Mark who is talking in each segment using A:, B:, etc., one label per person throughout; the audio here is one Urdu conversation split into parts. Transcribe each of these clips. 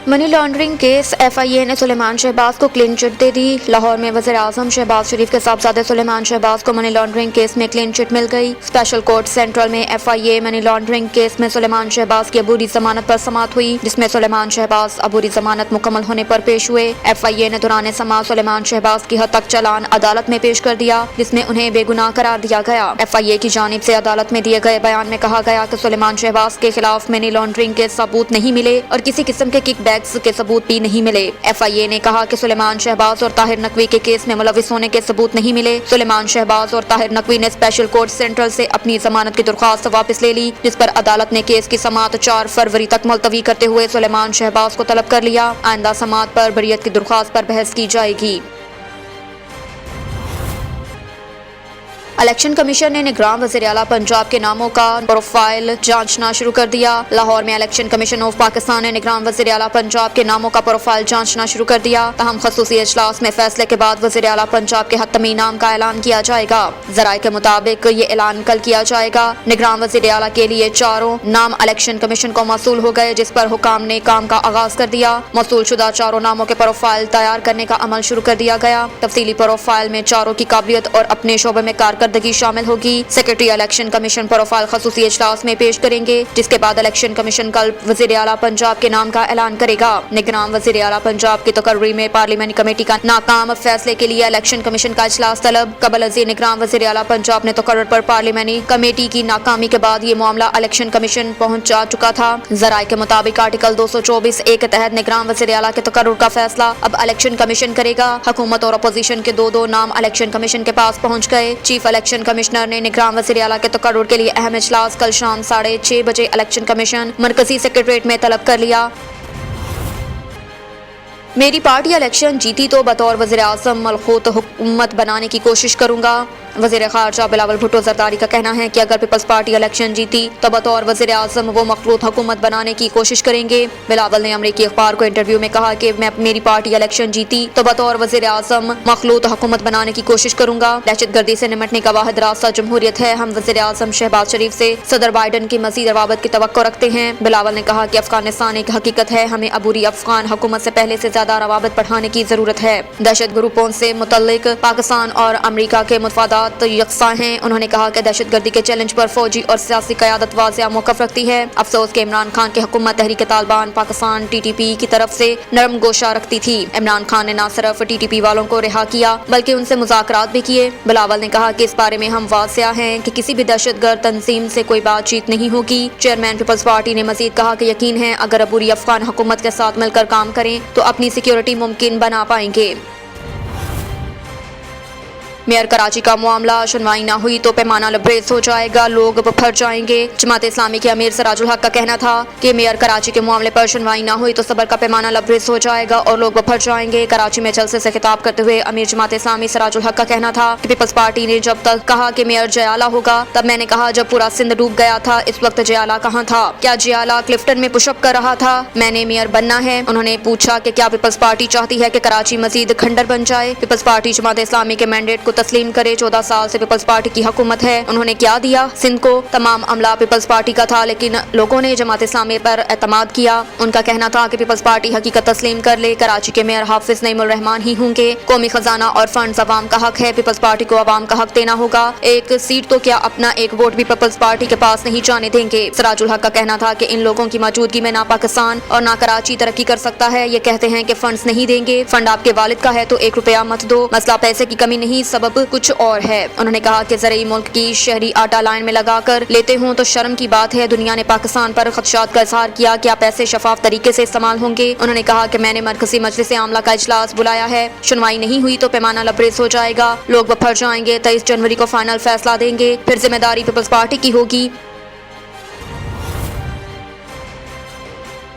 A: منی لانڈرنگ کیس FIA نے سلیمان شہباز کو کلین چٹ دے دی۔ لاہور میں وزیر اعظم شہباز شریف کے صاحبزادے سلیمان شہباز کو منی لانڈرنگ کیس میں کلین چٹ مل گئی۔ اسپیشل کورٹ سینٹرل میں FIA منی لانڈرنگ کیس میں سلیمان شہباز کی عبوری ضمانت پر سماعت ہوئی، جس میں سلیمان شہباز عبوری ضمانت مکمل ہونے پر پیش ہوئے۔ FIA نے دوران سماعت سلیمان شہباز کی حد تک چالان عدالت میں پیش کر دیا، جس میں انہیں بے گناہ قرار دیا گیا۔ FIA کی جانب سے عدالت میں دیے گئے بیان میں کہا گیا کہ سلیمان شہباز کے خلاف منی لانڈرنگ کے ثبوت نہیں ملے اور کسی قسم کے کک بیکس کے ثبوت بھی نہیں ملے۔ FIA نے کہا کہ سلیمان شہباز اور طاہر نقوی کے کیس میں ملوث ہونے کے ثبوت نہیں ملے۔ سلیمان شہباز اور طاہر نقوی نے اسپیشل کورٹ سینٹرل سے اپنی ضمانت کی درخواست واپس لے لی، جس پر عدالت نے کیس کی سماعت 4 فروری تک ملتوی کرتے ہوئے سلیمان شہباز کو طلب کر لیا۔ آئندہ سماعت پر بریت کی درخواست پر بحث کی جائے گی۔ الیکشن کمیشن نے نگراں وزیر اعلیٰ پنجاب کے ناموں کا پروفائل جانچنا شروع کر دیا۔ لاہور میں الیکشن کمیشن آف پاکستان نے نگراں وزیر اعلیٰ پنجاب کے ناموں کا پروفائل جانچنا شروع کر دیا۔ تاہم خصوصی اجلاس میں فیصلے کے بعد وزیر اعلیٰ پنجاب کے حتمی نام کا اعلان کیا جائے گا۔ ذرائع کے مطابق یہ اعلان کل کیا جائے گا۔ نگراں وزیر اعلیٰ کے لیے 4 نام الیکشن کمیشن کو موصول ہو گئے، جس پر حکام نے کام کا آغاز کر دیا۔ موصول شدہ 4 ناموں کے پروفائل تیار کرنے کا عمل شروع کر دیا گیا۔ تفصیلی پروفائل میں 4 کی قابلیت اور اپنے شعبے میں کارکردگی شامل ہوگی۔ سیکرٹری الیکشن کمیشن پروفائل خصوصی اجلاس میں پیش کریں گے، جس کے بعد الیکشن کمیشن کل وزیر اعلیٰ پنجاب کے نام کا اعلان کرے گا۔ نگراں وزیر اعلیٰ پنجاب کی تقرری میں پارلیمانی کمیٹی کا ناکام فیصلے کے لیے الیکشن کمیشن کا اجلاس طلب۔ قبل ازیں نگراں وزیر اعلیٰ پنجاب نے تقرر پر پارلیمانی کمیٹی کی ناکامی کے بعد یہ معاملہ الیکشن کمیشن پہنچ جا چکا تھا۔ ذرائع کے مطابق آرٹیکل 224(a) کے تحت نگراں وزیر اعلیٰ کے تقرر کا فیصلہ اب الیکشن کمیشن کرے گا۔ حکومت اور اپوزیشن کے 2 نام الیکشن کمیشن کے پاس پہنچ گئے۔ چیف الیکشن کمشنر نے نگراں وزیر اعلیٰ کے تقرر کے لیے اہم اجلاس کل شام 6:30 بجے الیکشن کمیشن مرکزی سیکریٹریٹ میں طلب کر لیا۔ میری پارٹی الیکشن جیتی تو بطور وزیر اعظم ملخوط حکومت بنانے کی کوشش کروں گا۔ وزیر خارجہ بلاول بھٹو زرداری کا کہنا ہے کہ اگر پیپلز پارٹی الیکشن جیتی تو بطور وزیر اعظم وہ مخلوط حکومت بنانے کی کوشش کریں گے۔ بلاول نے امریکی اخبار کو انٹرویو میں کہا کہ میری پارٹی الیکشن جیتی تو بطور وزیر اعظم مخلوط حکومت بنانے کی کوشش کروں گا۔ دہشت گردی سے نمٹنے کا واحد راستہ جمہوریت ہے۔ ہم وزیر اعظم شہباز شریف سے صدر بائیڈن کی مزید روابط کی توقع رکھتے ہیں۔ بلاول نے کہا کہ افغانستان ایک حقیقت ہے، ہمیں عبوری افغان حکومت سے پہلے سے زیادہ روابط بڑھانے کی ضرورت ہے۔ دہشت گروپوں سے متعلق پاکستان اور امریکہ کے مفادات یکساں ہیں۔ انہوں نے کہا کہ دہشت گردی کے چیلنج پر فوجی اور سیاسی قیادت واضح موقف رکھتی ہے۔ افسوس کہ عمران خان کی حکومت تحریک طالبان پاکستان TTP کی طرف سے نرم گوشہ رکھتی تھی۔ عمران خان نے نہ صرف TTP والوں کو رہا کیا بلکہ ان سے مذاکرات بھی کیے۔ بلاول نے کہا کہ اس بارے میں ہم واضح ہیں کہ کسی بھی دہشت گرد تنظیم سے کوئی بات چیت نہیں ہوگی۔ چیئرمین پیپلز پارٹی نے مزید کہا کہ یقین ہے اگر عبوری افغان حکومت کے ساتھ مل کر کام کریں تو اپنی سیکیورٹی ممکن بنا پائیں گے۔ میئر کراچی کا معاملہ سنوائی نہ ہوئی تو پیمانہ لبریز ہو جائے گا، لوگ پھر جائیں گے۔ جماعت اسلامی کے امیر سراج الحق کا کہنا تھا کہ میئر کراچی کے معاملے پر سنوائی نہ ہوئی تو صبر کا پیمانہ لبریز ہو جائے گا اور لوگ پھر جائیں گے۔ کراچی میں جلسے سے خطاب کرتے ہوئے امیر جماعت اسلامی سراج الحق کا کہنا تھا کہ پیپلز پارٹی نے جب تک کہا کہ میئر جیالہ ہوگا تب میں نے کہا جب پورا سندھ ڈوب گیا تھا اس وقت جیالہ کہاں تھا؟ کیا جیالہ کلفٹن میں پش اپ کر رہا تھا؟ میں نے میئر بننا ہے۔ انہوں نے پوچھا کہ کیا پیپلز پارٹی چاہتی ہے کہ کراچی مزید کھنڈر بن جائے؟ پیپلز پارٹی جماعت اسلامی کے مینڈیٹ کو تسلیم کرے۔ 14 سال سے پیپلز پارٹی کی حکومت ہے، انہوں نے کیا دیا؟ سندھ کو تمام عملہ پیپلز پارٹی کا تھا لیکن لوگوں نے جماعت اسلامی پر اعتماد کیا۔ ان کا کہنا تھا کہ پیپلز پارٹی حقیقت تسلیم کر لے، کراچی کے میئر حافظ نعیم الرحمان ہی ہوں گے۔ قومی خزانہ اور فنڈز عوام کا حق ہے، پیپلز پارٹی کو عوام کا حق دینا ہوگا۔ ایک سیٹ تو کیا اپنا ایک ووٹ بھی پیپلز پارٹی کے پاس نہیں جانے دیں گے۔ سراج الحق کا کہنا تھا کہ ان لوگوں کی موجودگی میں نہ پاکستان اور نہ کراچی ترقی کر سکتا ہے۔ یہ کہتے ہیں کہ فنڈز نہیں دیں گے، فنڈ آپ کے والد کا ہے تو 1 روپیہ مت دو۔ مسئلہ پیسے کی کمی نہیں، سبب کچھ اور ہے۔ انہوں نے کہا کہ زرعی ملک کی شہری آٹا لائن میں لگا کر لیتے ہوں تو شرم کی بات ہے۔ دنیا نے پاکستان پر خدشات کا اظہار کیا، کیا پیسے شفاف طریقے سے استعمال ہوں گے؟ انہوں نے کہا کہ میں نے مرکزی مجلس عاملہ کا اجلاس بلایا ہے، سنوائی نہیں ہوئی تو پیمانہ لبریز ہو جائے گا، لوگ پھر جائیں گے۔ 23 جنوری کو فائنل فیصلہ دیں گے، پھر ذمہ داری پیپلز پارٹی کی ہوگی۔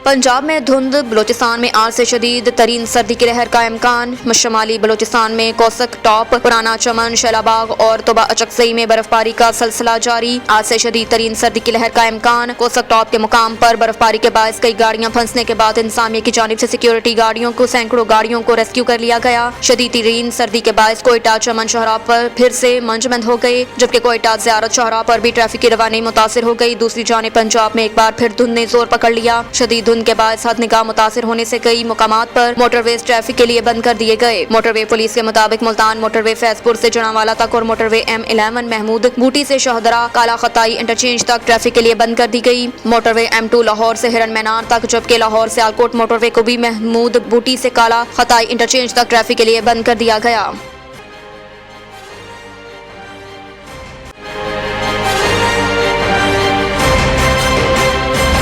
A: پنجاب میں دھند، بلوچستان میں آج سے شدید ترین سردی کی لہر کا امکان۔ شمالی بلوچستان میں کوسک ٹاپ، پرانا چمن، شیلا باغ اور توبہ اچکسئی میں برف باری کا سلسلہ جاری۔ آج سے شدید ترین سردی کی لہر کا امکان۔ کوسک ٹاپ کے مقام پر برف باری کے باعث کئی گاڑیاں پھنسنے کے بعد انتظامیہ کی جانب سے سیکیورٹی گاڑیوں کو سینکڑوں گاڑیوں کو ریسکیو کر لیا گیا۔ شدید ترین سردی کے باعث کوئٹہ چمن شاہراہ پر پھر سے منجمد ہو گئے، جبکہ کوئٹہ زیارت شاہراہ پر بھی ٹریفک کی روانی متاثر ہو گئی۔ دوسری جانب پنجاب میں ایک بار پھر دھند نے زور پکڑ لیا۔ شدید دھند دھند کے باعث حد نگاہ متاثر ہونے سے کئی مقامات پر موٹر ویز ٹریفک کے لیے بند کر دیے گئے۔ موٹر وے پولیس کے مطابق ملتان موٹر وے فیض پور سے جڑاوالا تک اور موٹر وے M11 محمود بوٹی سے شہدرہ کالا خطائی انٹرچینج تک ٹریفک کے لیے بند کر دی گئی۔ موٹر وے M2 لاہور سے ہرن مینار تک، جبکہ لاہور سے سیالکوٹ موٹر وے کو بھی محمود بوٹی سے کالا خطائی انٹرچینج تک ٹریفک کے لیے بند کر دیا گیا۔